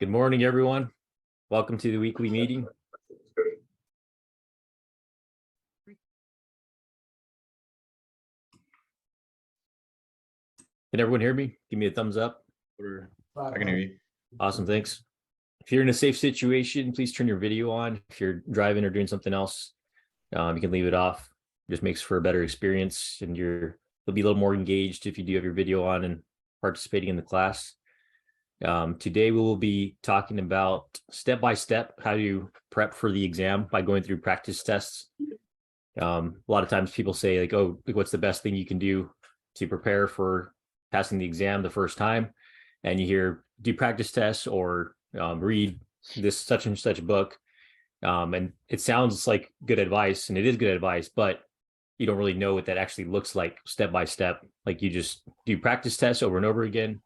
Good morning, everyone. Welcome to the weekly meeting. Can everyone hear me? Give me a thumbs up. I can hear you. Awesome, thanks. If you're in a safe situation, please turn your video on. If you're driving or doing something else, you can leave it off. It just makes for a better experience, and you'll be a little more engaged if you do have your video on and participating in the class. Today we will be talking about step-by-step how to prep for the exam by going through practice tests. A lot of times people say like, oh, what's the best thing you can do to prepare for passing the exam the first time? And you hear do practice tests or read this such and such book. And it sounds like good advice, and it is good advice, but you don't really know what that actually looks like step by step. Like you just do practice tests over and over again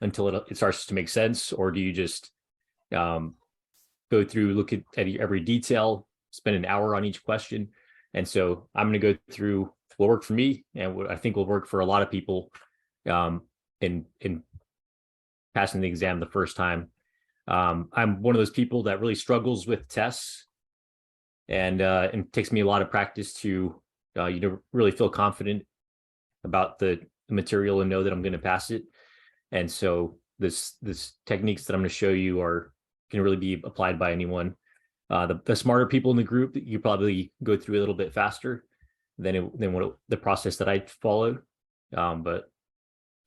until it starts to make sense, or do you just go through, look at every detail, spend an hour on each question? And so I'm going to go through what worked for me and what I think will work for a lot of people in passing the exam the first time. I'm one of those people that really struggles with tests, and it takes me a lot of practice to really feel confident about the material and know that I'm going to pass it. And so this techniques that I'm going to show you can really be applied by anyone. The smarter people in the group, you probably go through a little bit faster than the process that I followed. But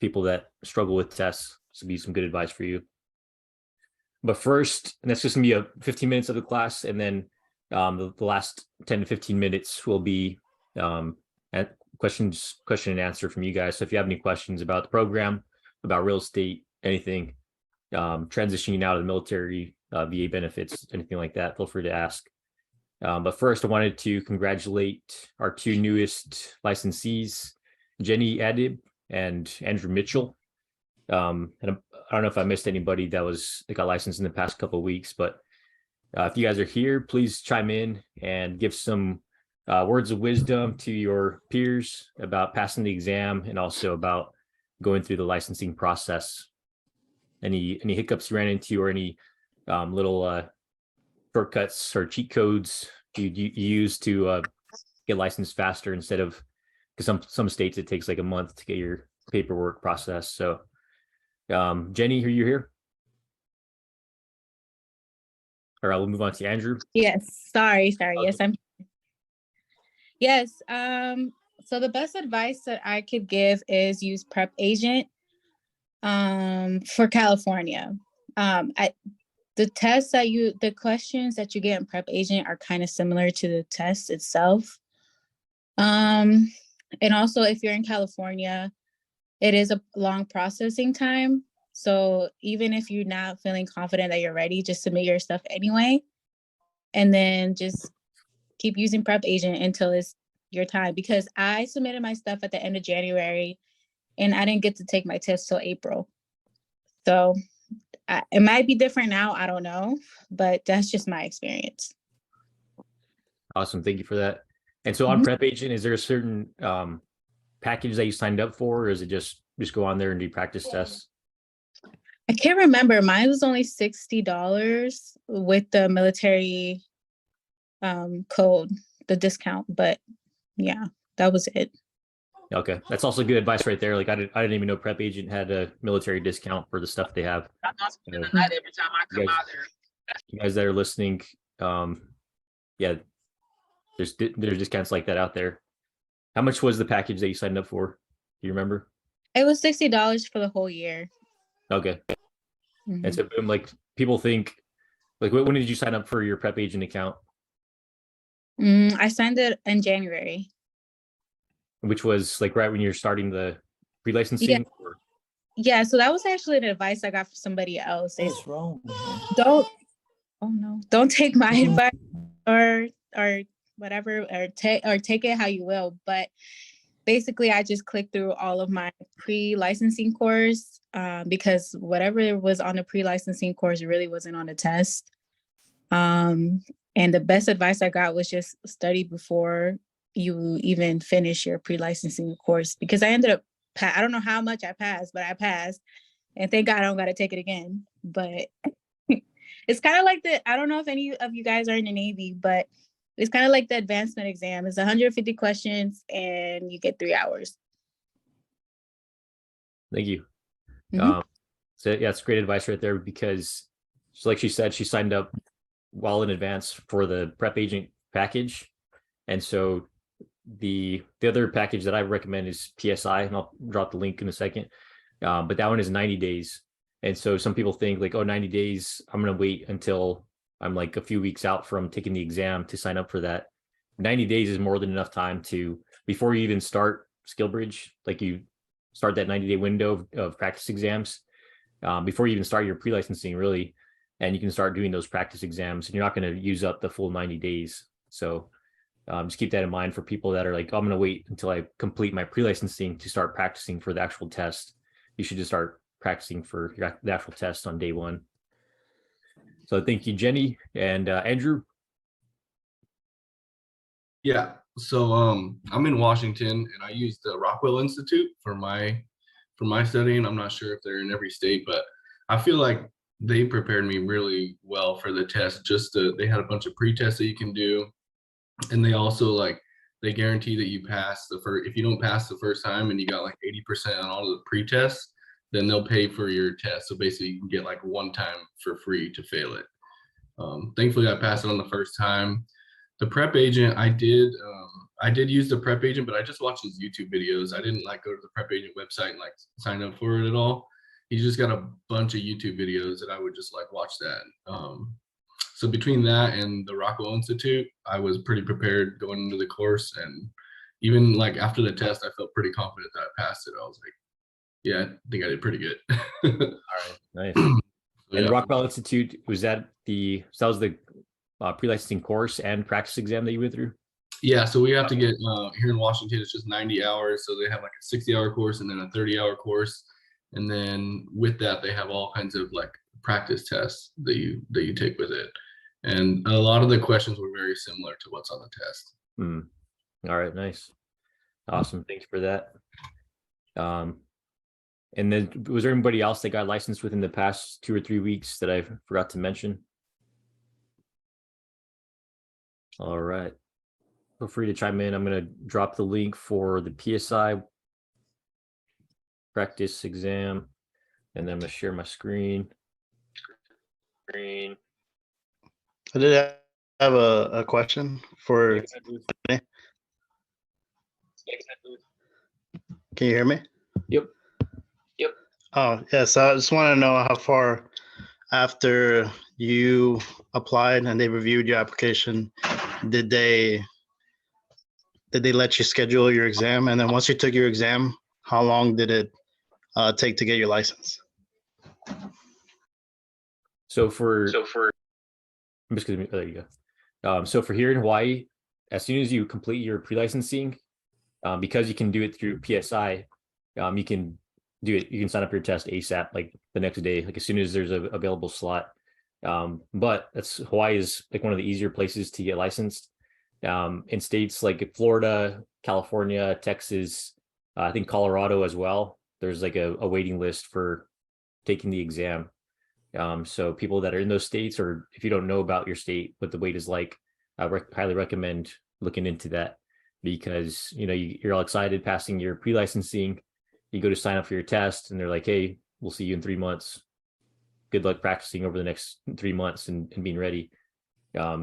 people that struggle with tests, this will be some good advice for you. But first, and that's just gonna be 15 minutes of the class, and then the last 10 to 15 minutes will be question and answer from you guys. So if you have any questions about the program, about real estate, anything, transitioning out of the military, VA benefits, anything like that, feel free to ask. But first, I wanted to congratulate our two newest licensees, Jenny Adib and Andrew Mitchell. And I don't know if I missed anybody that got licensed in the past couple of weeks, but if you guys are here, please chime in and give some words of wisdom to your peers about passing the exam and also about going through the licensing process. Any hiccups you ran into, or any little shortcuts or cheat codes you use to get licensed faster, instead of, because some states it takes like a month to get your paperwork processed. So Jenny, are you here? Or I'll move on to Andrew. Yes, sorry. Yes, I'm here. Yes. So the best advice that I could give is use Prep Agent for California. The questions that you get in Prep Agent are kind of similar to the test itself. And also, if you're in California, it is a long processing time. So even if you're not feeling confident that you're ready, just submit your stuff anyway. And then just keep using Prep Agent until it's your time. Because I submitted my stuff at the end of January, and I didn't get to take my test till April. So it might be different now, I don't know, but that's just my experience. Awesome, thank you for that. And so on Prep Agent, is there a certain package that you signed up for, or is it just go on there and do practice tests? I can't remember. Mine was only $60 with the military code, the discount, but yeah, that was it. Okay, that's also good advice right there. Like I didn't even know Prep Agent had a military discount for the stuff they have. Every time I come out there. You guys that are listening, yeah, there's discounts like that out there. How much was the package that you signed up for? Do you remember? It was $60 for the whole year. Okay. And so like people think, like when did you sign up for your Prep Agent account? I signed it in January. Which was like right when you're starting the pre-licensing? Yeah, so that was actually the advice I got from somebody else. What's wrong? Don't take my advice or whatever, or take it how you will. But basically, I just clicked through all of my pre-licensing course because whatever was on the pre-licensing course really wasn't on the test. And the best advice I got was just study before you even finish your pre-licensing course, because I ended up, I don't know how much I passed, but I passed. And thank God I don't got to take it again. But it's kind of like I don't know if any of you guys are in the Navy, but it's kind of like the advancement exam. It's 150 questions and you get 3 hours. Thank you. Mhm. So yeah, it's great advice right there, because like she said, she signed up well in advance for the prep agent package. And so the other package that I recommend is PSI, and I'll drop the link in a second. But that one is 90 days. And so some people think like, oh, 90 days, I'm going to wait until I'm like a few weeks out from taking the exam to sign up for that. 90 days is more than enough time to, before you even start SkillBridge, like you start that 90-day window of practice exams, before you even start your pre-licensing, really, and you can start doing those practice exams, and you're not going to use up the full 90 days. So just keep that in mind for people that are like, oh, I'm going to wait until I complete my pre-licensing to start practicing for the actual test. You should just start practicing for the actual test on day one. So thank you, Jenny. And Andrew. Yeah. So I'm in Washington, and I use the Rockwell Institute for my studying. I'm not sure if they're in every state, but I feel like they prepared me really well for the test. They had a bunch of pre-tests that you can do, and they also they guarantee that you pass the first. If you don't pass the first time and you got like 80% on all of the pre-tests, then they'll pay for your test. So basically, you can get like one time for free to fail it. Thankfully, I passed it on the first time. The prep agent, I did use the prep agent, but I just watched his YouTube videos. I didn't like go to the prep agent website and like sign up for it at all. He just got a bunch of YouTube videos that I would just like watch that. So between that and the Rockwell Institute, I was pretty prepared going into the course, and even like after the test, I felt pretty confident that I passed it. I was like, yeah, I think I did pretty good. All right, nice. So, And the yeah. Rockwell Institute, was that the pre-licensing course and practice exam that you went through? Yeah, so we have to get here in Washington, it's just 90 hours. So they have like a 60-hour course and then a 30-hour course. And then with that, they have all kinds of like practice tests that you take with it. And a lot of the questions were very similar to what's on the test. All right, nice. Awesome. Thanks for that. And then was there anybody else that got licensed within the past 2 or 3 weeks that I forgot to mention? All right. Feel free to chime in. I'm going to drop the link for the PSI practice exam, and then I'm going to share my screen. I did have a question for. Can you hear me? Yep. Oh, yes. I just want to know how far after you applied and they reviewed your application, did they let you schedule your exam? And then once you took your exam, how long did it take to get your license? So for I'm just gonna, there you go. So for here in Hawaii, as soon as you complete your pre-licensing, because you can do it through PSI, you can do it. You can sign up your test ASAP, like the next day, like as soon as there's a available slot. But Hawaii is like one of the easier places to get licensed. In states like Florida, California, Texas, I think Colorado as well, there's like a waiting list for taking the exam. So people that are in those states, or if you don't know about your state, what the wait is like, I highly recommend looking into that, because you're all excited passing your pre-licensing, you go to sign up for your test, and they're like, hey, we'll see you in 3 months. Good luck practicing over the next 3 months and being ready.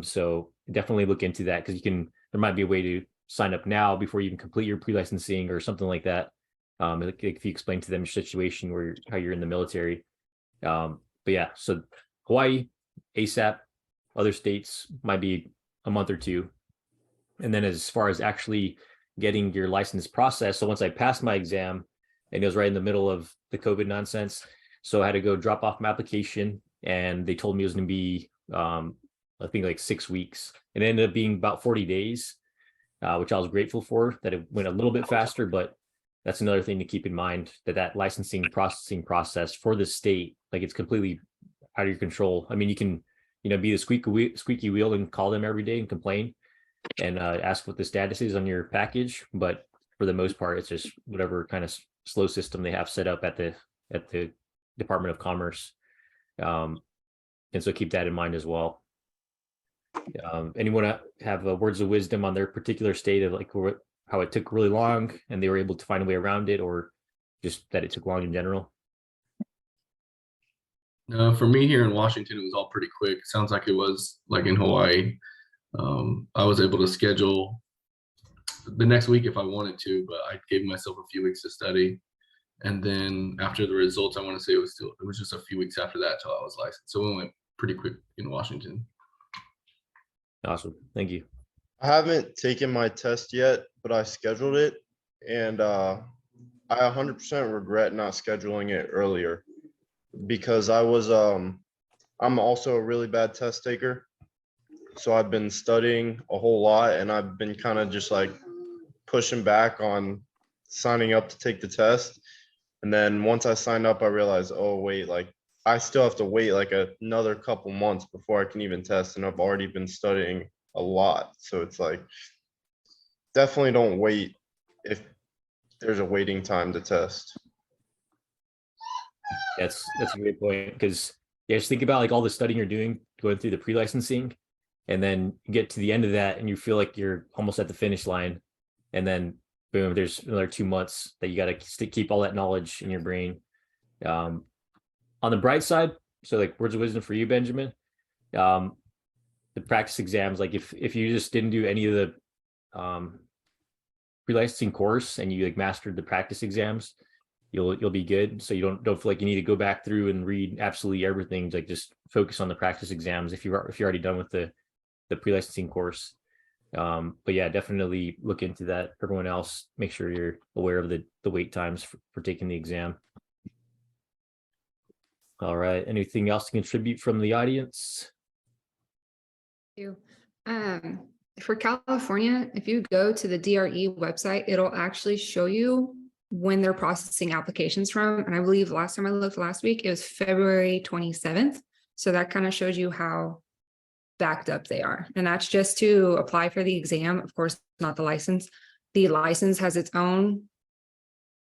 So definitely look into that, because there might be a way to sign up now before you even complete your pre-licensing or something like that. If you explain to them your situation, how you're in the military. But yeah, so Hawaii, ASAP, other states might be a month or two. And then as far as actually getting your license process, so once I passed my exam, and it was right in the middle of the COVID nonsense, so I had to go drop off my application, and they told me it was going to be, I think like 6 weeks. It ended up being about 40 days, which I was grateful for, that it went a little bit faster, but that's another thing to keep in mind, that licensing processing process for the state, like it's completely out of your control. I mean, you can, be the squeaky wheel and call them every day and complain and ask what the status is on your package. But for the most part, it's just whatever kind of slow system they have set up at the Department of Commerce. And so keep that in mind as well. Anyone have words of wisdom on their particular state of like how it took really long and they were able to find a way around it, or just that it took long in general? For me here in Washington, it was all pretty quick. Sounds like it was like in Hawaii. I was able to schedule the next week if I wanted to, but I gave myself a few weeks to study. And then after the results, I want to say it was just a few weeks after that till I was licensed. So it went pretty quick in Washington. Awesome. Thank you. I haven't taken my test yet, but I scheduled it, and I 100% regret not scheduling it earlier because I'm also a really bad test taker. So I've been studying a whole lot, and I've been kind of just like pushing back on signing up to take the test. And then once I signed up, I realized, oh wait, like I still have to wait like another couple months before I can even test, and I've already been studying a lot. So it's like, definitely don't wait if there's a waiting time to test. That's a great point, because yeah, just think about like all the studying you're doing, going through the pre-licensing, and then you get to the end of that and you feel like you're almost at the finish line, and then boom, there's another 2 months that you got to keep all that knowledge in your brain. On the bright side, so like words of wisdom for you, Benjamin, the practice exams, like if you just didn't do any of the pre-licensing course and you like mastered the practice exams, you'll be good. So you don't feel like you need to go back through and read absolutely everything. Like just focus on the practice exams if you're already done with the pre-licensing course. But yeah, definitely look into that. Everyone else, make sure you're aware of the wait times for taking the exam. All right. Anything else to contribute from the audience? You. For California, if you go to the DRE website, it'll actually show you when they're processing applications from. And I believe last time I looked last week, it was February 27th. So that kind of shows you how backed up they are. And that's just to apply for the exam. Of course, not the license. The license has its own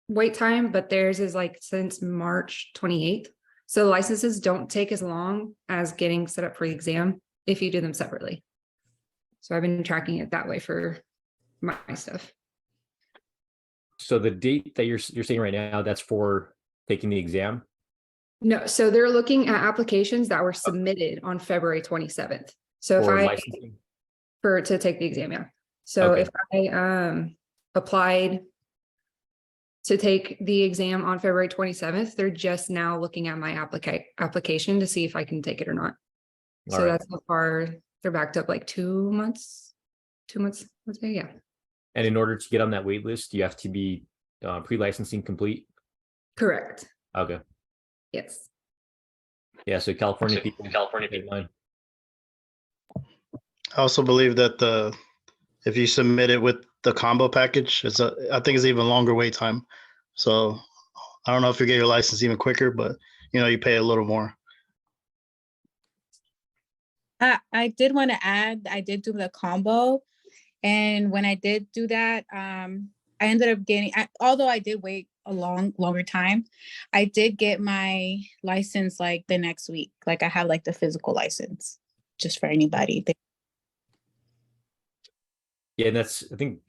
wait time, but theirs is like since March 28th. So the licenses don't take as long as getting set up for the exam if you do them separately. So I've been tracking it that way for my stuff. So the date that you're saying right now, that's for taking the exam? No, so they're looking at applications that were submitted on February 27th. So For if I licensing? to take the exam, yeah. So Okay. if I applied to take the exam on February 27th, they're just now looking at my application to see if I can take it or not. All So right. that's how far they're backed up, like 2 months, let's say, yeah. And in order to get on that wait list, you have to be pre-licensing complete? Correct. Okay. Yes. Yeah, so California people, deadline. I also believe that if you submit it with the combo package, I think it's even longer wait time. So I don't know if you get your license even quicker, but you pay a little more. I did want to add, I did do the combo. And when I did do that, I ended up getting, although I did wait a longer time, I did get my license like the next week. Like I have like the physical license, just for anybody. Yeah, and that's, I think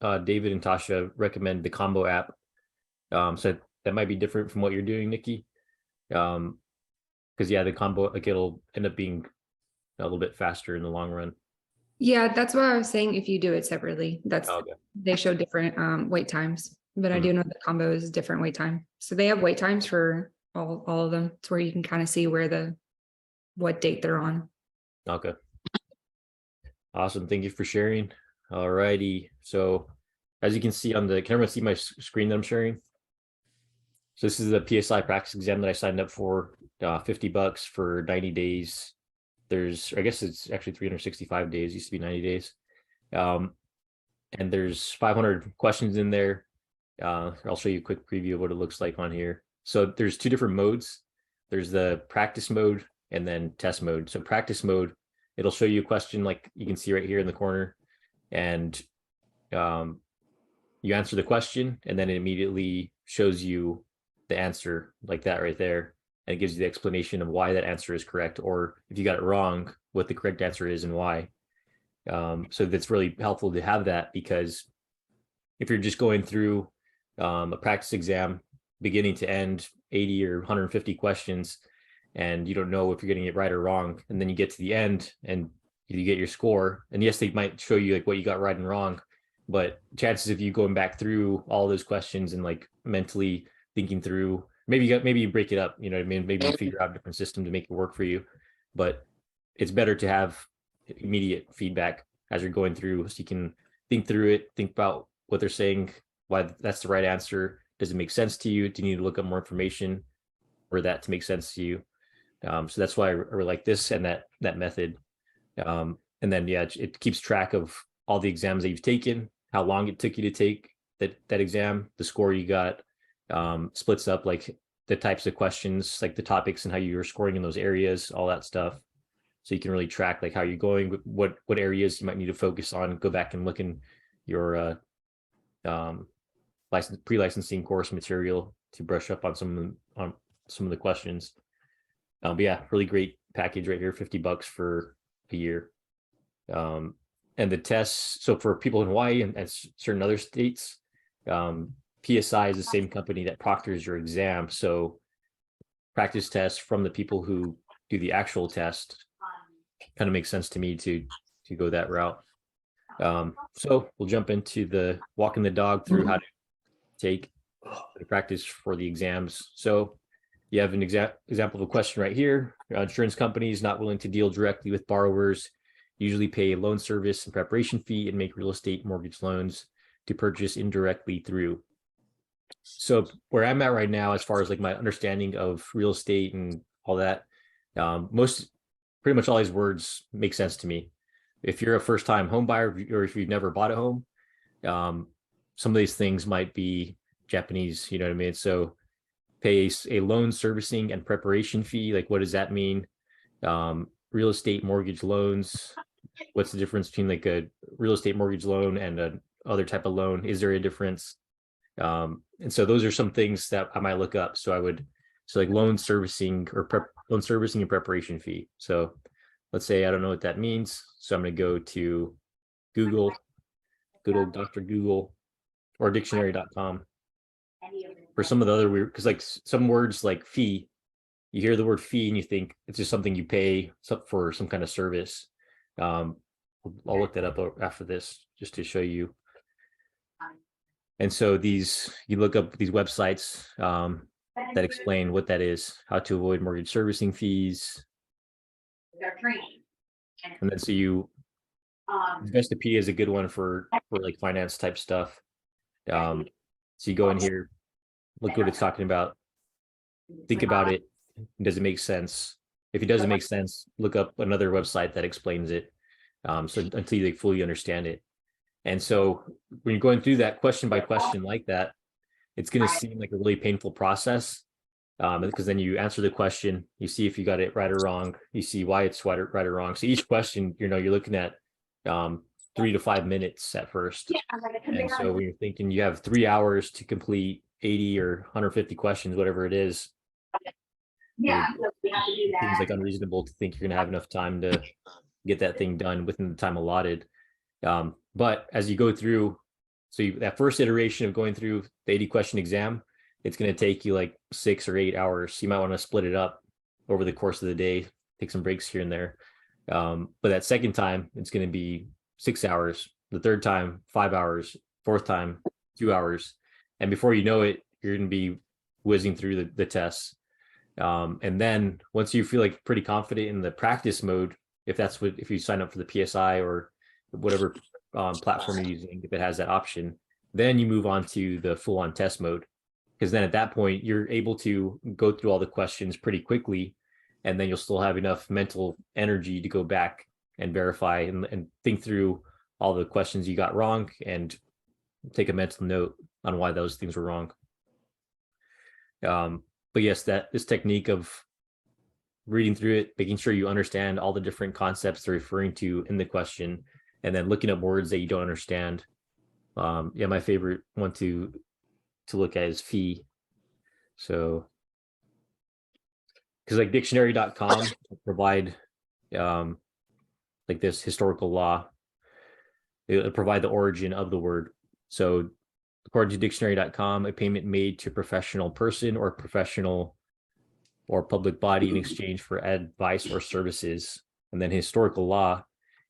David and Tasha recommend the combo app. So that might be different from what you're doing, Nikki. Because yeah, the combo, like it'll end up being a little bit faster in the long run. Yeah, that's why I was saying if you do it separately, Okay. they show different wait times. But I do know the combo is different wait time. So they have wait times for all of them. It's where you can kind of see what date they're on. Okay. Awesome. Thank you for sharing. All righty. So as you can see can everyone see my screen that I'm sharing? So this is the PSI practice exam that I signed up for, $50 for 90 days. I guess it's actually 365 days, used to be 90 days. And there's 500 questions in there. I'll show you a quick preview of what it looks like on here. So there's 2 different modes. There's the practice mode and then test mode. So practice mode, it'll show you a question like you can see right here in the corner, and you answer the question, and then it immediately shows you the answer like that right there. and it gives you the explanation of why that answer is correct, or if you got it wrong, what the correct answer is and why. So that's really helpful to have that, because if you're just going through a practice exam beginning to end, 80 or 150 questions, and you don't know if you're getting it right or wrong, and then you get to the end and you get your score, and yes, they might show you like what you got right and wrong, but chances of you going back through all those questions and like mentally thinking through, maybe you break it up, you know what I mean? Maybe you figure out a different system to make it work for you, but it's better to have immediate feedback as you're going through, so you can think through it, think about what they're saying, why that's the right answer. Does it make sense to you? Do you need to look up more information for that to make sense to you? So that's why I really like this and that method. And then, yeah, it keeps track of all the exams that you've taken, how long it took you to take that exam, the score you got, splits up like the types of questions, like the topics and how you're scoring in those areas, all that stuff. So you can really track like how you're going, what areas you might need to focus on, go back and look in your pre-licensing course material to brush up on some of the questions. But yeah, really great package right here, $50 for a year. And the tests, so for people in Hawaii and certain other states, PSI is the same company that proctors your exam. So practice tests from the people who do the actual test kind of makes sense to me to go that route. So we'll jump into the walking the dog through how to take the practice for the exams. So you have an example of a question right here. Insurance companies not willing to deal directly with borrowers usually pay a loan service and preparation fee and make real estate mortgage loans to purchase indirectly through. So where I'm at right now, as far as like my understanding of real estate and all that, pretty much all these words make sense to me. If you're a first-time home buyer, or if you've never bought a home, some of these things might be Japanese, you know what I mean? So pay a loan servicing and preparation fee. Like, what does that mean? Real estate mortgage loans. What's the difference between like a real estate mortgage loan and a other type of loan? Is there a difference? And so those are some things that I might look up. So like loan servicing or loan servicing and preparation fee. So let's say I don't know what that means. So I'm going to go to Google, good old Dr. Google, or dictionary.com. For some of the other weird, because like some words like fee, you hear the word fee and you think it's just something you pay for some kind of service. I'll look that up after this just to show you. And so you look up these websites that explain what that is, how to avoid mortgage servicing fees. And then so Investopedia is a good one for like finance type stuff. So you go in here, look what it's talking about, think about it. Does it make sense? If it doesn't make sense, look up another website that explains it. So until you fully understand it. And so when you're going through that question by question like that, it's going to seem like a really painful process, because then you answer the question, you see if you got it right or wrong, you see why it's right or wrong. So each question, you're looking at 3 to 5 minutes at first. And so when you're thinking you have 3 hours to complete 80 or 150 questions, whatever it is, it seems like unreasonable to think you're going to have enough time to get that thing done within the time allotted. But as you go through, that first iteration of going through the 80 question exam, it's going to take you like 6 or 8 hours. You might want to split it up over the course of the day, take some breaks here and there. But that second time, it's going to be 6 hours. The third time, 5 hours. Fourth time, 2 hours. And before you know it, you're going to be whizzing through the tests. And then once you feel like pretty confident in the practice mode, if you sign up for the PSI or whatever platform you're using, if it has that option, then you move on to the full-on test mode. Because then at that point, you're able to go through all the questions pretty quickly, and then you'll still have enough mental energy to go back and verify and think through all the questions you got wrong and take a mental note on why those things were wrong. But yes, this technique of reading through it, making sure you understand all the different concepts they're referring to in the question, and then looking up words that you don't understand. My favorite one to look at is fee. So because like dictionary.com provide like this historical law. It'll provide the origin of the word. So according to dictionary.com, a payment made to a professional person or professional or public body in exchange for advice or services. And then historical law,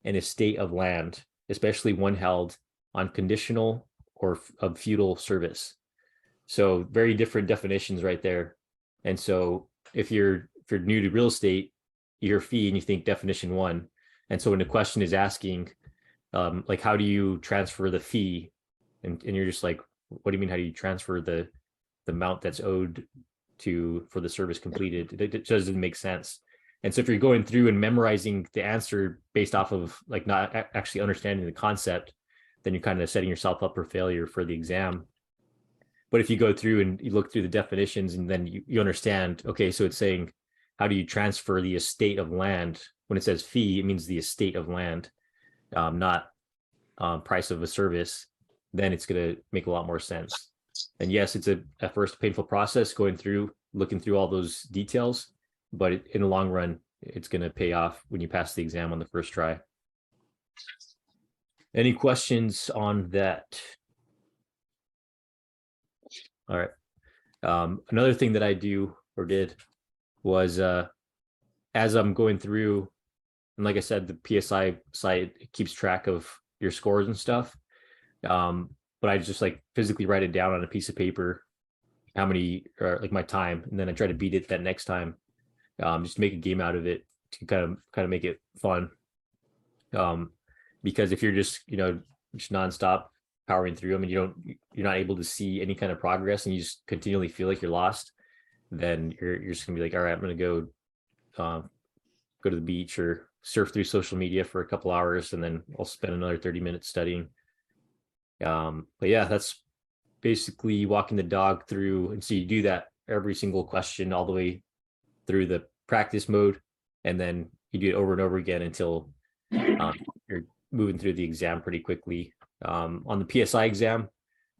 an estate of land, especially one held on conditional or of feudal service. So very different definitions right there. And so if you're new to real estate, you hear fee and you think definition one. And so when the question is asking, like, how do you transfer the fee? And you're just like, what do you mean? How do you transfer the amount that's owed for the service completed? It just doesn't make sense. And so if you're going through and memorizing the answer based off of like not actually understanding the concept, then you're kind of setting yourself up for failure for the exam. But if you go through and you look through the definitions and then you understand, okay, so it's saying, how do you transfer the estate of land? When it says fee, it means the estate of land, not price of a service. Then it's going to make a lot more sense. And yes, it's at first painful process going through, looking through all those details, but in the long run, it's going to pay off when you pass the exam on the first try. Any questions on that? All right. Another thing that I do or did was as I'm going through, and like I said, the PSI site keeps track of your scores and stuff. But I just like physically write it down on a piece of paper, how many, or like my time, and then I try to beat it that next time. Just make a game out of it to kind of make it fun. Because if you're just, just nonstop powering through them and you're not able to see any kind of progress and you just continually feel like you're lost, then you're just gonna be like, all right, I'm gonna go to the beach or surf through social media for a couple hours, and then I'll spend another 30 minutes studying. But yeah, that's basically walking the dog through. And so you do that every single question all the way through the practice mode, and then you do it over and over again until you're moving through the exam pretty quickly. On the PSI exam,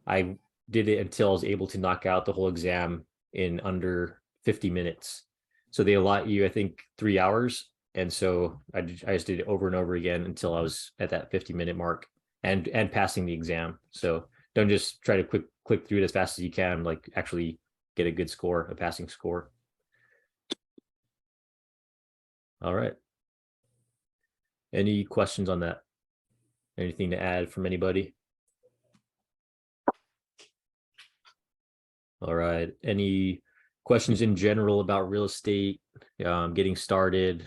I did it until I was able to knock out the whole exam in under 50 minutes. So they allot you, I think, 3 hours. And so I just did it over and over again until I was at that 50-minute mark and passing the exam. So don't just try to click through it as fast as you can, like actually get a good score, a passing score. All right. Any questions on that? Anything to add from anybody? All right. Any questions in general about real estate, getting started,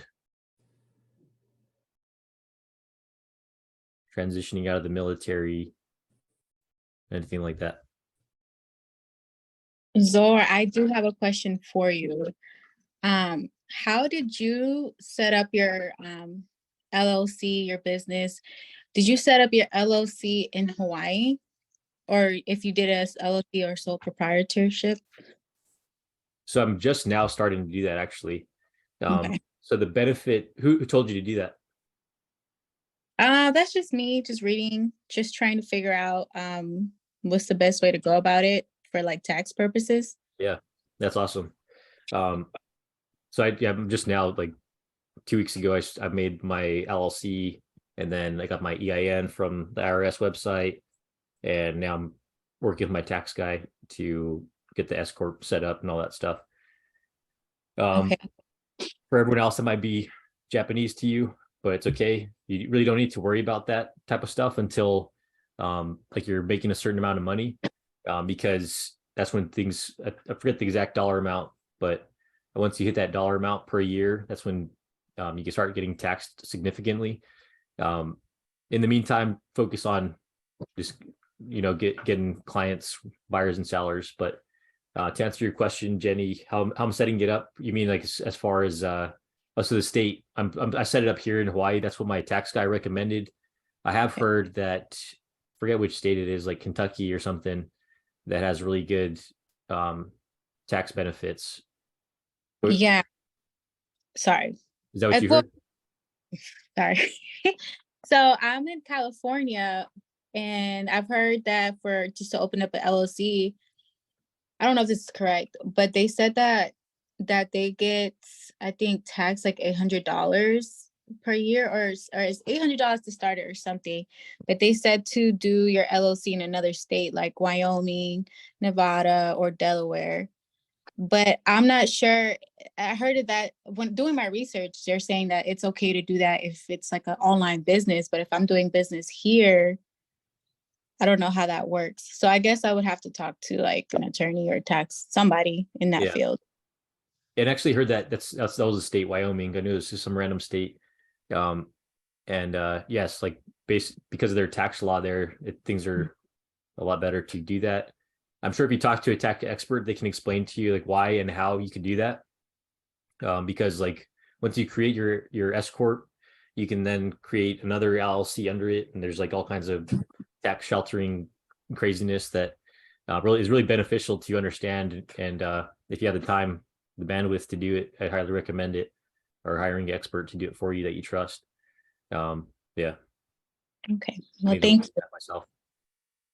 transitioning out of the military, anything like that? Zor, I do have a question for you. How did you set up your LLC, your business? Did you set up your LLC in Hawaii? Or if you did it as LLC or sole proprietorship? So I'm just now starting to do that, actually. Okay. So the benefit, who told you to do that? That's just me, just reading, just trying to figure out what's the best way to go about it for like tax purposes. Yeah, that's awesome. So I'm just now, like 2 weeks ago, I made my LLC, and then I got my EIN from the IRS website, and now I'm working with my tax guy to get the S corp set up and all that stuff. Okay. For everyone else, it might be Japanese to you, but it's okay. You really don't need to worry about that type of stuff until like you're making a certain amount of money, because that's when things, I forget the exact dollar amount, but once you hit that dollar amount per year, that's when you can start getting taxed significantly. In the meantime, focus on just, getting clients, buyers and sellers. But to answer your question, Jenny, how I'm setting it up, you mean like as far as so the state, I set it up here in Hawaii. That's what my tax guy recommended. I have heard that, forget which state it is, like Kentucky or something, that has really good tax benefits. Yeah. Sorry. Is that what you heard? Sorry. So I'm in California, and I've heard that for just to open up an LLC, I don't know if this is correct, but they said that that they get, I think, taxed like $800 per year, or it's $800 to start it or something. But they said to do your LLC in another state like Wyoming, Nevada, or Delaware. But I'm not sure. I heard of that when doing my research. They're saying that it's okay to do that if it's like an online business. But if I'm doing business here, I don't know how that works. So I guess I would have to talk to like an attorney or tax somebody in that Yeah. field. And actually heard that that was a state, Wyoming. I knew it was just some random state. Yes, like because of their tax law there, things are a lot better to do that. I'm sure if you talk to a tax expert, they can explain to you like why and how you could do that. Because like once you create your S corp, you can then create another LLC under it, and there's like all kinds of tax sheltering craziness that really is really beneficial to understand. And if you have the time, the bandwidth to do it, I highly recommend it, or hiring an expert to do it for you that you trust. Yeah. Okay. Well, I need to thank look at that myself.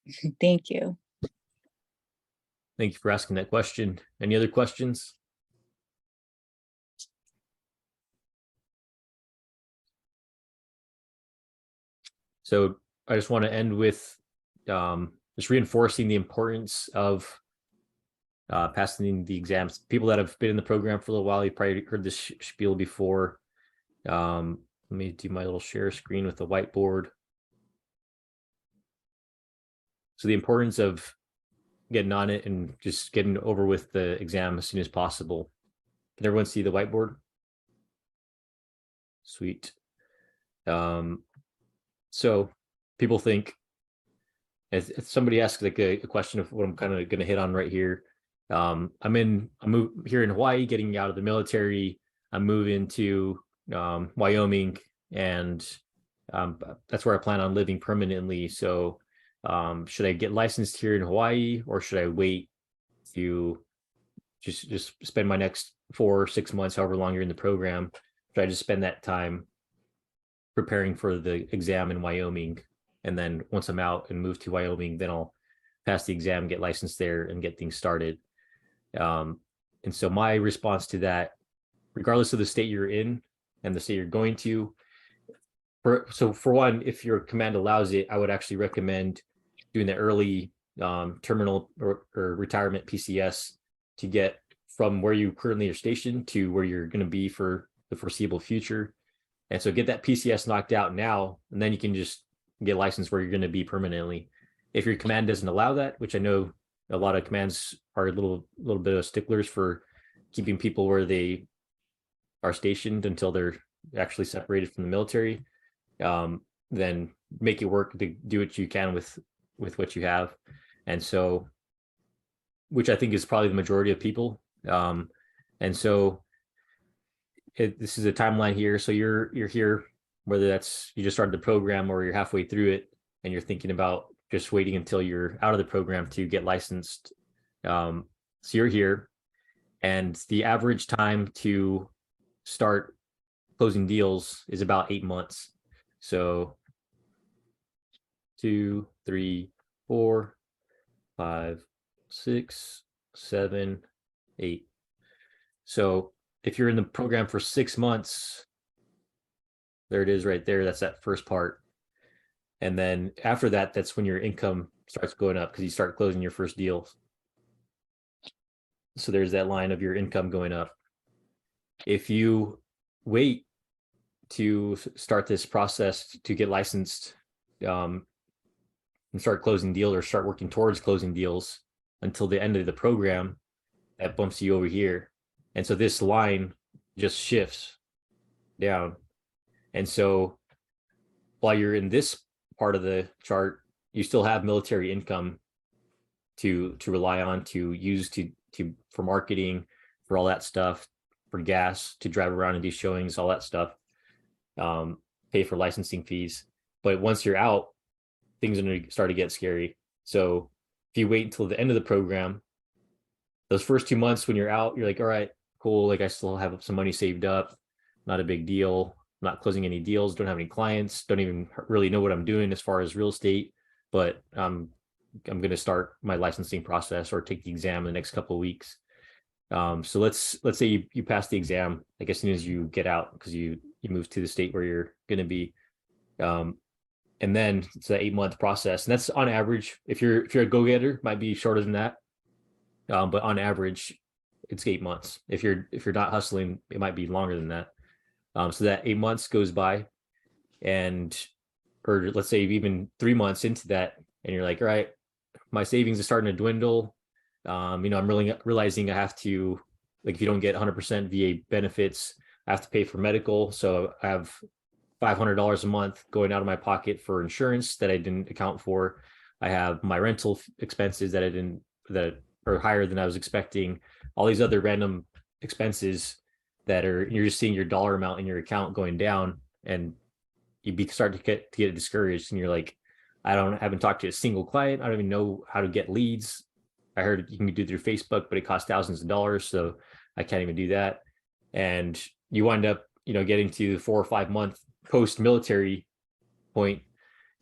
you. Thank you. Thank you for asking that question. Any other questions? So I just want to end with just reinforcing the importance of passing the exams. People that have been in the program for a little while, you probably heard this spiel before. Let me do my little share screen with the whiteboard. So the importance of getting on it and just getting over with the exam as soon as possible. Can everyone see the whiteboard? Sweet. So people think, if somebody asks like a question of what I'm kind of going to hit on right here, I'm here in Hawaii, getting out of the military. I'm moving to Wyoming, and that's where I plan on living permanently. So should I get licensed here in Hawaii, or should I wait to just spend my next 4 or 6 months, however long you're in the program? Should I just spend that time preparing for the exam in Wyoming, and then once I'm out and move to Wyoming, then I'll pass the exam, get licensed there, and get things started? And so my response to that, regardless of the state you're in and the state you're going to, for one, if your command allows it, I would actually recommend doing the early terminal or retirement PCS to get from where you currently are stationed to where you're going to be for the foreseeable future. And so get that PCS knocked out now, and then you can just get licensed where you're going to be permanently. If your command doesn't allow that, which I know a lot of commands are a little bit of sticklers for keeping people where they are stationed until they're actually separated from the military, then make it work to do what you can with what you have. And so, which I think is probably the majority of people. And so this is a timeline here. So you're here, whether that's you just started the program or you're halfway through it and you're thinking about just waiting until you're out of the program to get licensed. So you're here, and the average time to start closing deals is about 8 months. So 2, 3, 4, 5, 6, 7, 8. So if you're in the program for 6 months, there it is right there. That's that first part. And then after that, that's when your income starts going up because you start closing your first deals. So there's that line of your income going up. If you wait to start this process to get licensed and start closing deals, or start working towards closing deals until the end of the program, that bumps you over here. And so this line just shifts down. And so while you're in this part of the chart, you still have military income to rely on, to use for marketing, for all that stuff, for gas, to drive around and do showings, all that stuff, pay for licensing fees. But once you're out, things are going to start to get scary. So if you wait until the end of the program, those first 2 months when you're out, you're like, all right, cool. Like I still have some money saved up. Not a big deal. I'm not closing any deals. Don't have any clients. Don't even really know what I'm doing as far as real estate. But I'm going to start my licensing process or take the exam in the next couple of weeks. So let's say you pass the exam, like as soon as you get out, because you move to the state where you're going to be. And then it's an 8-month process, and that's on average. If you're a go-getter, might be shorter than that, but on average, it's 8 months. If you're not hustling, it might be longer than that. So that 8 months goes by, or let's say even 3 months into that, and you're like, all right, my savings is starting to dwindle. I'm really realizing I have to, like, if you don't get 100% VA benefits, I have to pay for medical. So I have $500 a month going out of my pocket for insurance that I didn't account for. I have my rental expenses that are higher than I was expecting. All these other random expenses you're just seeing your dollar amount in your account going down, and you start to get discouraged, and you're like, haven't talked to a single client. I don't even know how to get leads. I heard you can do it through Facebook, but it costs thousands of dollars, so I can't even do that. And you wind up, getting to the 4 or 5 month post-military point,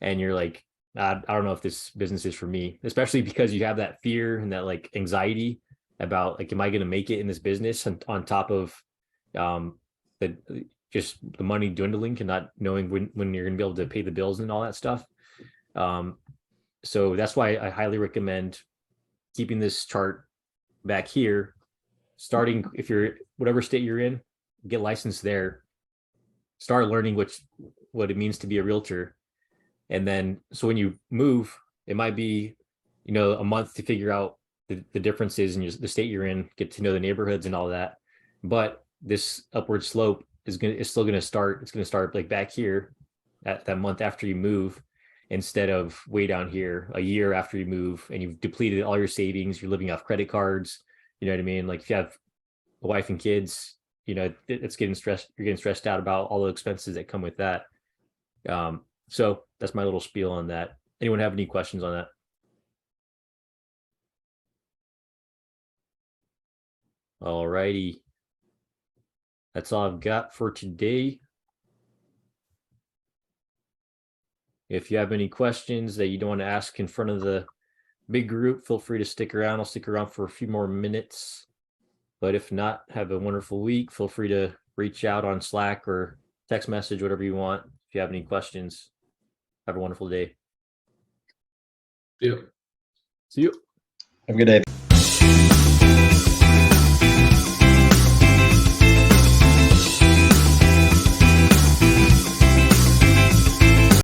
and you're like, I don't know if this business is for me, especially because you have that fear and that like anxiety about, like, am I going to make it in this business? And on top of just the money dwindling and not knowing when you're going to be able to pay the bills and all that stuff. So that's why I highly recommend keeping this chart back here, starting, if you're whatever state you're in, get licensed there, start learning what it means to be a realtor. And then, so when you move, it might be, a month to figure out the differences in the state you're in, get to know the neighborhoods and all that. But this upward slope is still going to start. It's going to start like back here at that month after you move, instead of way down here a year after you move and you've depleted all your savings. You're living off credit cards. You know what I mean? Like, if you have a wife and kids, it's getting stressed. You're getting stressed out about all the expenses that come with that. So that's my little spiel on that. Anyone have any questions on that? All righty. That's all I've got for today. If you have any questions that you don't want to ask in front of the big group, feel free to stick around. I'll stick around for a few more minutes. But if not, have a wonderful week. Feel free to reach out on Slack or text message, whatever you want. If you have any questions, have a wonderful day. Yep. See you. Have a good day.